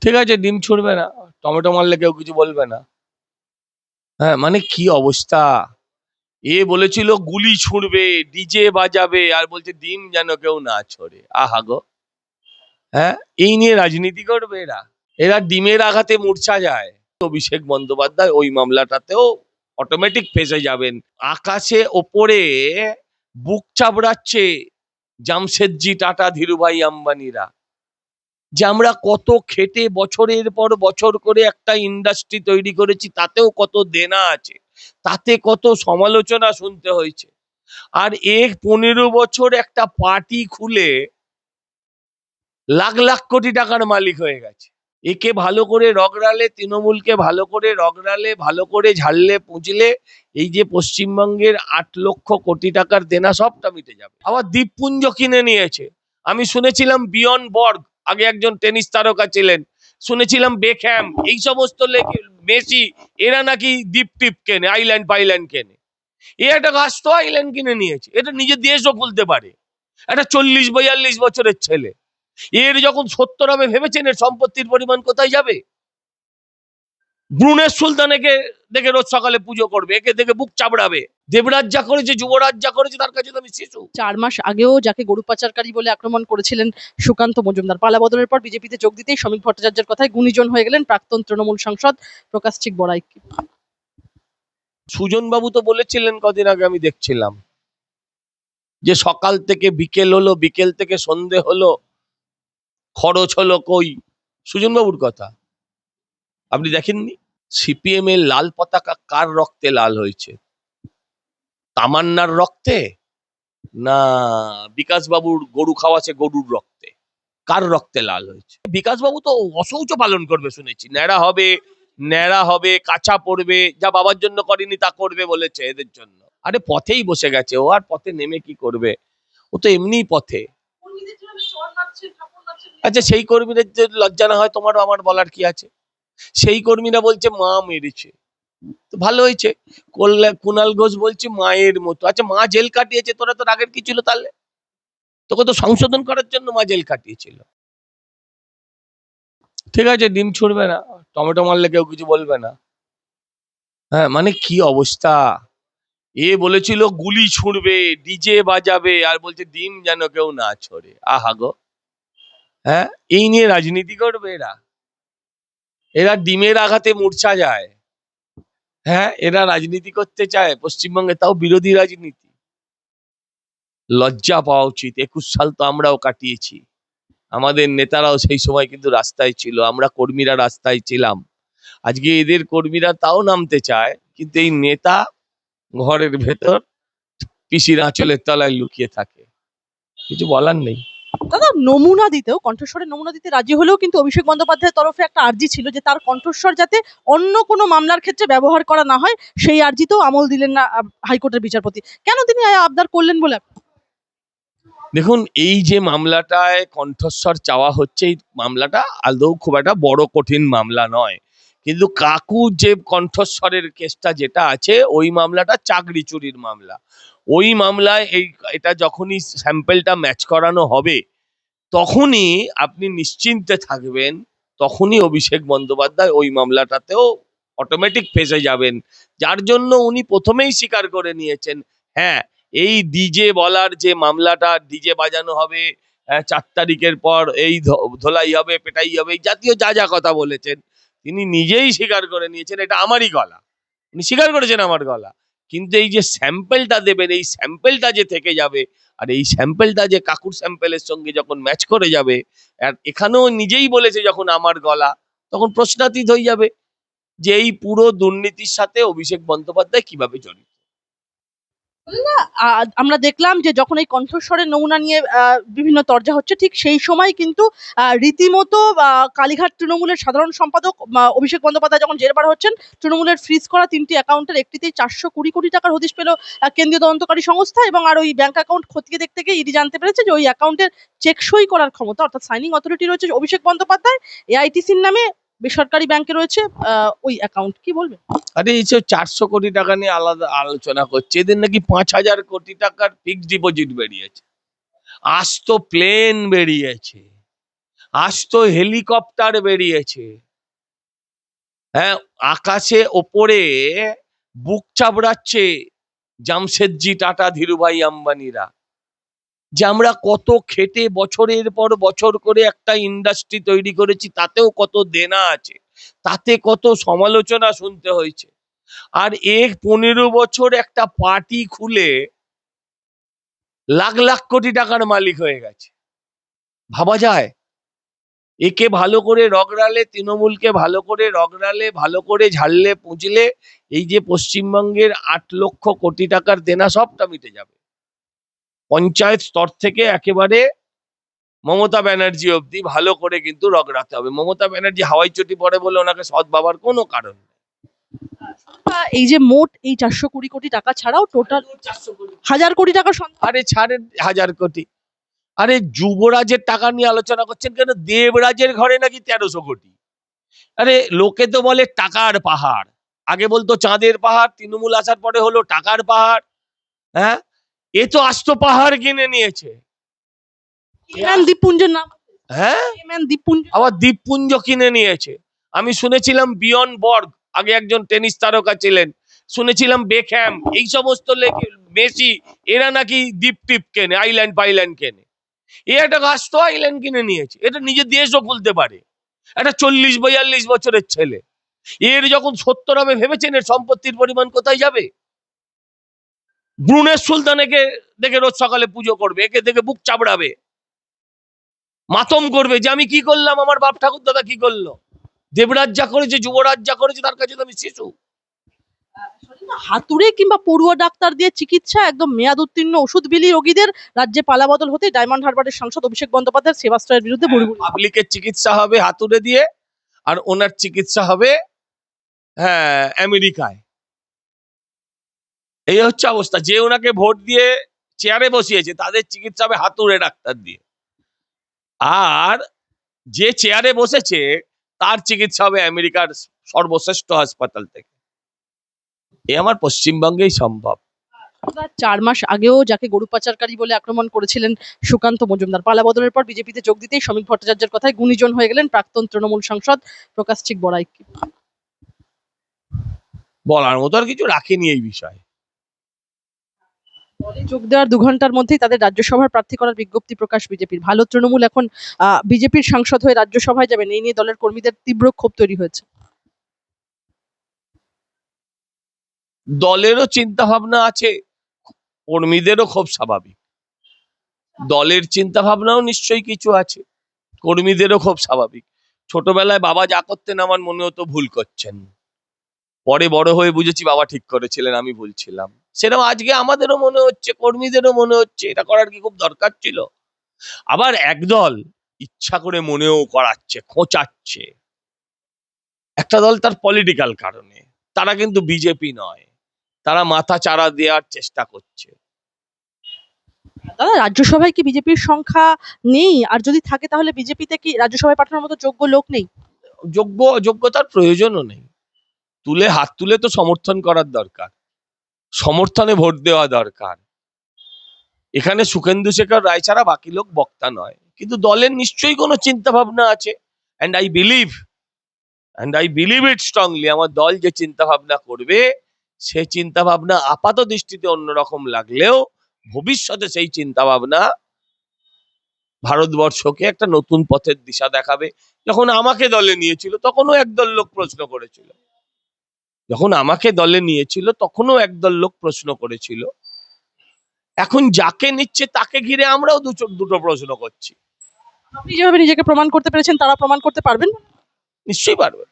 ঠিক আছে, ডিম ছুড়বে না, টমেটো মারলে কেউ কিছু বলবে না। হ্যাঁ, মানে কি অবস্থা! এ বলেছিল গুলি ছুড়বে, ডিজে বাজাবে, আর বলছে ডিম যেন কেউ না ছোড়ে। আহা গো! হ্যাঁ, এই নিয়ে রাজনীতি করবে এরা। এরা ডিমের আঘাতে মূর্ছা যায়। অভিষেক বন্দ্যোপাধ্যায় ওই মামলাটাতেও অটোমেটিক ফেঁসে যাবেন। আকাশে ওপরে বুক চাপড়াচ্ছে জামশেদজি টাটা, ধীরুভাই আম্বানিরা, যে আমরা কত খেটে বছরের পর বছর করে একটা ইন্ডাস্ট্রি তৈরি করেছি, তাতেও কত দেনা আছে, তাতে কত সমালোচনা শুনতে হয়েছে। আর 15 বছর একটা পার্টি খুলে লাখ লাখ কোটি টাকার মালিক হয়ে গেছে। একে ভালো করে রগড়ালে, তৃণমূলকে ভালো করে রগড়ালে, ভালো করে ঝাড়লে পুঁজলে, এই যে পশ্চিমবঙ্গের 8 লক্ষ কোটি টাকার দেনা সবটা মিটে যাবে। আবার দ্বীপপুঞ্জ কিনে নিয়েছে। আমি শুনেছিলাম বিয়ন বর্গ আগে একজন টেনিস তারকা ছিলেন, শুনেছিলাম বেকহ্যাম, এই সমস্ত মেসি, এরা নাকি দ্বীপ টিপ কেনে, আইল্যান্ড ফাইল্যান্ড কেনে। এ একটা গাছ তো আইল্যান্ড কিনে নিয়েছে, এটা নিজের দেশও খুলতে পারে। একটা 40-42 বছরের ছেলে, এর যখন 70 হবে, ভেবেছেন এর সম্পত্তির পরিমাণ কোথায় যাবে? ব্রুনেস সুলতানকে দেখে রোজ সকালে পুজো করবে, একে দেখে বুক চাপড়াবে। দেবরাজ যা করেছে, যুবরাজ যা করেছে, তার কাছে তো আমি শিশু। 4 মাস আগেও যাকে গরু পাচারকারী বলে আক্রমণ করেছিলেন সুকান্ত মজুমদার, পালাবদলের পর বিজেপিতে যোগ দিতেই শ্রমিক ভট্টাচার্যের কথায় গুণীজন হয়ে গেলেন প্রাক্তন তৃণমূল সাংসদ প্রকাশ চিক বড়াই। সুজন বাবু তো বলেছিলেন কদিন আগে, আমি দেখছিলাম, যে সকাল থেকে বিকেল হলো, বিকেল থেকে সন্ধে হলো, খরচ হলো কই? সুজন বাবুর কথা আপনি দেখেননি? সিপিএম এর লাল পতাকা কার রক্তে লাল হয়েছে? তামান্নার রক্তে, না বিকাশ বাবুর গরু খাওয়াছে গরুর রক্তে? কার রক্তে লাল হয়েছে? বিকাশ বাবু তো অশৌচ পালন করবে শুনেছি, ন্যাড়া হবে, কাঁচা পড়বে, যা বাবার জন্য করেনি তা করবে বলেছে এদের জন্য। আরে পথেই বসে গেছে ও, আর পথে নেমে কি করবে? ও তো এমনিই পথে। আচ্ছা, সেই কর্মীদের যে লজ্জা না হয় তোমার আমার, বলার কি আছে? সেই কর্মীরা বলছে মা মেরেছে, তো ভালো হয়েছে। কুণাল ঘোষ বলছে মায়ের মতো। আচ্ছা, মা জেল কাটিয়েছে, তোরা তোর আগের কি ছিল তাহলে? তোকে তো সংশোধন করার জন্য মা জেল কাটিয়েছিল। ঠিক আছে, ডিম ছুড়বে না, টমেটো মারলে কেউ কিছু বলবে না। হ্যাঁ, মানে কি অবস্থা! এ বলেছিল গুলি ছুড়বে, ডিজে বাজাবে, আর বলছে ডিম যেন কেউ না ছোড়ে। আহা গো! হ্যাঁ, এই নিয়ে রাজনীতি করবে এরা। এরা ডিমের আঘাতে মূর্ছা যায়। হ্যাঁ, এরা রাজনীতি করতে চায় পশ্চিমবঙ্গে, তাও বিরোধী রাজনীতি। লজ্জা পাওয়া উচিত। 21 সাল তো আমরাও কাটিয়েছি, আমাদের নেতারাও সেই সময় কিন্তু রাস্তায় ছিল, আমরা কর্মীরা রাস্তায় ছিলাম। আজকে এদের কর্মীরা তাও নামতে চায়, কিন্তু এই নেতা ঘরের ভেতর পিসির আঁচলের তলায় লুকিয়ে থাকে। কিছু বলার নেই। দাদা, নমুনা দিতেও, কণ্ঠস্বরের নমুনা দিতে রাজি হলেও কিন্তু অভিষেক বন্দ্যোপাধ্যায়ের তরফে একটা আর্জি ছিল যে তার কণ্ঠস্বর যাতে অন্য কোনো মামলার ক্ষেত্রে ব্যবহার করা না হয়, সেই আর্জিতেও আমল দিলেন না হাইকোর্টের বিচারপতি। কেন তিনি আবদার করলেন বলে? দেখুন, এই যে মামলাটায় কণ্ঠস্বর চাওয়া হচ্ছে, এই মামলাটা আদৌ খুব একটা বড় কঠিন মামলা নয়, কিন্তু কাকু যে কণ্ঠস্বরের কেসটা যেটা আছে, ওই মামলাটা চাকরি চুরির মামলা। ওই মামলায় এটা যখনই স্যাম্পেলটা ম্যাচ করানো হবে, তখনই আপনি নিশ্চিন্তে থাকবেন, তখনই অভিষেক বন্দ্যোপাধ্যায় ওই মামলাটাতেও অটোমেটিক ফেঁসে যাবেন। যার জন্য উনি প্রথমেই স্বীকার করে নিয়েছেন, হ্যাঁ, এই ডিজে বলার যে মামলাটা, ডিজে বাজানো হবে, 4 তারিখের পর এই ধোলাই হবে, পেটাই হবে, এই জাতীয় যা যা কথা বলেছেন, তিনি নিজেই স্বীকার করে নিয়েছেন এটা আমারই গলা। উনি স্বীকার করেছেন আমার গলা। কিন্তু এই যে স্যাম্পেলটা দেবেন, এই স্যাম্পেলটা যে থেকে যাবে, আর এই স্যাম্পেলটা যে কাকুর স্যাম্পেলের সঙ্গে যখন ম্যাচ করে যাবে, আর এখানেও নিজেই বলেছে যখন আমার গলা, তখন প্রশ্নাতীত হয়ে যাবে যে এই পুরো দুর্নীতির সাথে অভিষেক বন্দ্যোপাধ্যায় কিভাবে জড়িত। আমরা দেখলাম যে যখন এই কণ্ঠস্বরের নমুনা নিয়ে বিভিন্ন তরজা হচ্ছে, ঠিক সেই সময় কিন্তু রীতিমতো কালীঘাট তৃণমূলের সাধারণ সম্পাদক অভিষেক বন্দ্যোপাধ্যায় যখন জেরবার হচ্ছেন, তৃণমূলের ফ্রিজ করা 3টি অ্যাকাউন্টের একটিতেই 420 কোটি টাকার হদিশ পেল কেন্দ্রীয় তদন্তকারী সংস্থা, এবং আর ওই ব্যাংক অ্যাকাউন্ট খতিয়ে দেখতে গিয়ে ইডি জানতে পেরেছে যে ওই অ্যাকাউন্টের চেক সই করার ক্ষমতা, অর্থাৎ সাইনিং অথরিটি রয়েছে অভিষেক বন্দ্যোপাধ্যায়, এআইটিসির নামে বেসরকারি ব্যাংকে রয়েছে ওই অ্যাকাউন্ট। কি বলবেন? আরে এই যে 400 কোটি টাকা নিয়ে আলাদা আলোচনা করছে, এদের নাকি 5,000 কোটি টাকার ফিক্সড ডিপোজিট বেরিয়েছে, আস্ত প্লেন বেরিয়েছে, আজ তো হেলিকপ্টার বেরিয়েছে, হ্যাঁ, আকাশে ওপরে বুক চাপড়াচ্ছে জামশেদজি টাটা, ধীরুভাই আম্বানিরা, যে আমরা কত খেটে বছরের পর বছর করে একটা ইন্ডাস্ট্রি তৈরি করেছি, তাতেও কত দেনা আছে, তাতে কত সমালোচনা শুনতে হয়েছে। আর 15 বছর একটা পার্টি খুলে লাখ লাখ কোটি টাকার মালিক হয়ে গেছে। ভাবা যায়? একে ভালো করে রগড়ালে, তৃণমূলকে ভালো করে রগড়ালে, ভালো করে ঝাড়লে পুঁজলে, এই যে পশ্চিমবঙ্গের 8 লক্ষ কোটি টাকার দেনা সবটা মিটে যাবে। পঞ্চায়েত স্তর থেকে একেবারে মমতা ব্যানার্জি অব্দি ভালো করে কিন্তু রগড়াতে হবে। মমতা ব্যানার্জি হাওয়াই চটি পড়ে বলে ওনাকে সৎ ভাবার কোনো কারণ নেই। এই যে মোট এই 420 কোটি টাকা ছাড়াও টোটাল 1,000 কোটি টাকার আরে ছাড়েন 1000 কোটি, আরে যুবরাজের টাকা নিয়ে আলোচনা করছেন কেন? দেবরাজের ঘরে নাকি 1300 কোটি। আরে লোকে তো বলে টাকার পাহাড়, আগে বলতো চাঁদের পাহাড়, তৃণমূল আসার পরে হলো টাকার পাহাড়। হ্যাঁ, এ তো আস্ত পাহাড় কিনে নিয়েছে। দ্বীপপুঞ্জের নাম, হ্যাঁ, দ্বীপপুঞ্জ। আবার দ্বীপপুঞ্জ কিনে নিয়েছে। আমি শুনেছিলাম বিয়ন বর্গ আগে একজন টেনিস তারকা ছিলেন, শুনেছিলাম বেকহ্যাম, এই সমস্ত মেসি, এরা নাকি দ্বীপ টিপ কেনে, আইল্যান্ড পাইল্যান্ড কেনে। এ একটা আস্ত আইল্যান্ড কিনে নিয়েছে, এটা নিজের দেশও খুলতে পারে। একটা 40-42 বছরের ছেলে, এর যখন 70 হবে ভেবেছেন এর সম্পত্তির পরিমাণ কোথায় যাবে? ব্রুনের সুলতানকে দেখে রোজ সকালে পুজো করবে, একে দেখে বুক চাপড়াবে, মাতম করবে যে আমি কি করলাম, আমার বাপ ঠাকুর দাদা কি করলো। দেবরাজ যা করেছে, যুবরাজ যা করেছে, তার কাছে তো আমি শিশু। হাতুড়ে কিংবা পড়ুয়া ডাক্তার দিয়ে চিকিৎসা, একদম মেয়াদ উত্তীর্ণ ওষুধ বিলি রোগীদের রাজ্যে পালাবদল হতে ডায়মন্ড হারবারের সাংসদ অভিষেক বন্দ্যোপাধ্যায়ের সেবাশ্রয়ের বিরুদ্ধে বুড়িগুড়ি। পাবলিকের চিকিৎসা হবে হাতুড়ে দিয়ে, আর ওনার চিকিৎসা হবে হ্যাঁ আমেরিকায়। এই হচ্ছে অবস্থা। যে ওনাকে ভোট দিয়ে চেয়ারে বসিয়েছে তাদের চিকিৎসা হবে হাতুড়ে ডাক্তার দিয়ে, আর যে চেয়ারে বসেছে তার চিকিৎসা হবে আমেরিকার সর্বশ্রেষ্ঠ হাসপাতাল থেকে। এ আমার পশ্চিমবঙ্গেই সম্ভব। 4 মাস আগেও যাকে গরু পাচারকারী বলে আক্রমণ করেছিলেন সুকান্ত মজুমদার, পালাবদলের পর বিজেপিতে যোগ দিতেই শ্রমিক ভট্টাচার্যের কথায় গুণীজন হয়ে গেলেন প্রাক্তন তৃণমূল সাংসদ প্রকাশ চিক বড়াই। বলার মতো আর কিছু রাখেনি এই বিষয়ে। দলে যোগ দেওয়ার 2 ঘন্টার মধ্যেই তাদের রাজ্যসভার প্রার্থী করার বিজ্ঞপ্তি প্রকাশ বিজেপির। ভালো তৃণমূল এখন বিজেপির সাংসদ হয়ে রাজ্যসভায় যাবেন, এই নিয়ে দলের কর্মীদের তীব্র ক্ষোভ তৈরি হয়েছে। দলেরও চিন্তা ভাবনা আছে, কর্মীদেরও খুব স্বাভাবিক। দলের চিন্তা ভাবনাও নিশ্চয়ই কিছু আছে, কর্মীদেরও খুব স্বাভাবিক। ছোটবেলায় বাবা যা করতেন আমার মনে হতো ভুল করছেন, পরে বড় হয়ে বুঝেছি বাবা ঠিক করেছিলেন, আমি ভুল ছিলাম। সেরকম আজকে আমাদেরও মনে হচ্ছে, কর্মীদেরও মনে হচ্ছে এটা করার কি খুব দরকার ছিল। আবার একদল ইচ্ছা করে মনেও করাচ্ছে, খোঁচাচ্ছে। একটা দল তার পলিটিক্যাল কারণে, তারা কিন্তু বিজেপি নয়, তারা মাথা চারা দেওয়ার চেষ্টা করছে। দাদা, রাজ্যসভায় কি বিজেপির সংখ্যা নেই? আর যদি থাকে তাহলে বিজেপিতে কি রাজ্যসভায় পাঠানোর মতো যোগ্য লোক নেই? যোগ্যতার প্রয়োজনও নেই। হাত তুলে তো সমর্থন করার দরকার, সমর্থনে ভোট দেওয়া দরকার। এখানে সুখেন্দু শেখর রায় ছাড়া বাকি লোক বক্তা নয়, কিন্তু দলের নিশ্চয়ই কোনো চিন্তা ভাবনা আছে। And I believe it strongly, আমার দল যে চিন্তা ভাবনা করবে সে চিন্তা ভাবনা আপাত দৃষ্টিতে অন্যরকম লাগলেও ভবিষ্যতে সেই চিন্তা ভাবনা ভারতবর্ষকে একটা নতুন পথের দিশা দেখাবে। যখন আমাকে দলে নিয়েছিল তখনও একদল লোক প্রশ্ন করেছিল, এখন যাকে নিচ্ছে তাকে ঘিরে আমরাও দুটো প্রশ্ন করছি। আপনি যেভাবে নিজেকে প্রমাণ করতে পেরেছেন, তারা প্রমাণ করতে পারবেন? নিশ্চয়ই পারবে।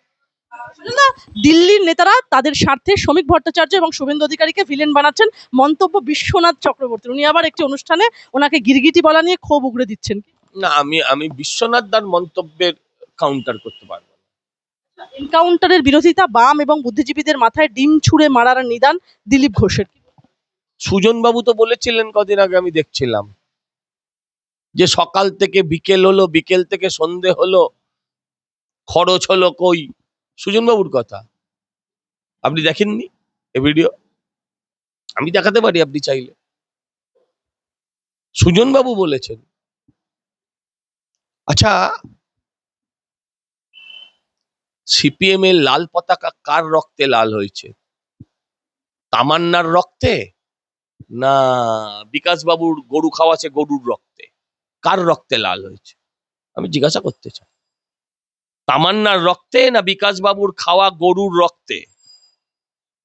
না, দিল্লির নেতারা তাদের স্বার্থে শ্রমিক ভট্টাচার্য এবং শুভেন্দু অধিকারীকে ভিলেন বানাচ্ছেন, মন্তব্য বিশ্বনাথ চক্রবর্তী। উনি আবার একটি অনুষ্ঠানে ওনাকে গিরগিটি বলা নিয়ে ক্ষোভ উগড়ে দিচ্ছেন। না, আমি বিশ্বনাথ দার মন্তব্যের কাউন্টার করতে পারবো না। এনকাউন্টারের বিরোধিতা, বাম এবং বুদ্ধিজীবীদের মাথায় ডিম ছুঁড়ে মারার নিদান দিলীপ ঘোষের। সুজন বাবু তো বলেছিলেন কদিন আগে, আমি দেখছিলাম, যে সকাল থেকে বিকেল হলো, বিকেল থেকে সন্ধে হলো, খরচ হলো কই। সুজন বাবুর কথা আপনি দেখেননি এ ভিডিও? আমি দেখাতে পারি আপনি চাইলে। সুজন বাবু বলেছেন। আচ্ছা, সিপিএম এর লাল পতাকা কার রক্তে লাল হয়েছে? তামান্নার রক্তে, না বিকাশ বাবুর গরু খাওয়াছে গরুর রক্তে? কার রক্তে লাল হয়েছে আমি জিজ্ঞাসা করতে চাই। তামান্নার রক্তে না বিকাশ বাবুর খাওয়া গরুর রক্তে?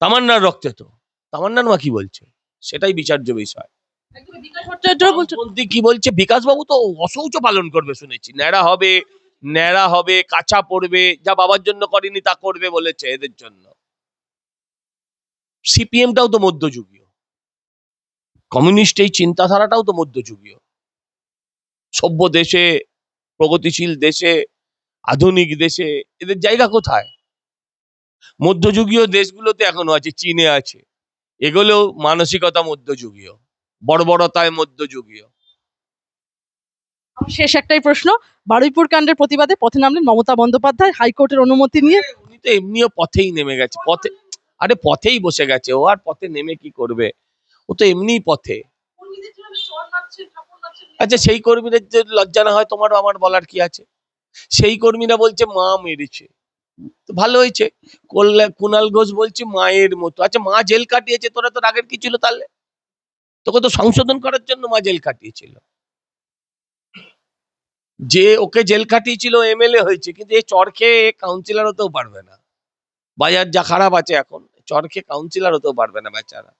তামান্নার রক্তে তো। তামান্নার মা কি বলছে সেটাই বিচার্য বিষয়। একদমই বিকাশ ভট্টাচার্য বলছেন। বামপন্থী কি বলছে? বিকাশ বাবু তো অশৌচ পালন করবে শুনেছি, ন্যাড়া হবে, কাঁচা পড়বে, যা বাবার জন্য করেনি তা করবে বলেছে এদের জন্য। সিপিএমটাও তো মধ্যযুগীয়, কমিউনিস্ট এই চিন্তাধারাটাও তো মধ্যযুগীয়। সভ্য দেশে, প্রগতিশীল দেশে, আধুনিক দেশে এদের জায়গা কোথায়? মধ্যযুগীয় দেশগুলোতে এখনো আছে, চীনে আছে, এগুলো মানসিকতা মধ্যযুগীয়, বর্বরতায় মধ্যযুগীয়। আমার শেষ একটাই প্রশ্ন, বারুইপুর কাণ্ডের প্রতিবাদে পথে নামলেন মমতা বন্দ্যোপাধ্যায় হাইকোর্টের অনুমতি নিয়ে। উনি তো এমনিও পথেই নেমে গেছে, পথেই বসে গেছে, ও আর পথে নেমে কি করবে? ও তো এমনিই পথে। আচ্ছা, সেই কর্মীদের যে লজ্জা না হয় তোমার আমার বলার কি আছে? সেই কর্মীরা বলছে মা মেরেছে, তো ভালো হয়েছে। কুণাল ঘোষ বলছে মায়ের মতো। আচ্ছা, মা জেল কাটিয়েছে, তোরা তোর আগের কি ছিল তাহলে? তোকে তো সংশোধন করার জন্য মা জেল কাটিয়েছিল। যে ওকে জেল কাটিয়েছিল এমএলএ হয়েছে, কিন্তু এই চর খেয়ে কাউন্সিলর হতেও পারবে না। বাজার যা খারাপ আছে এখন, চর খেয়ে কাউন্সিলর হতেও পারবে না বেচারা।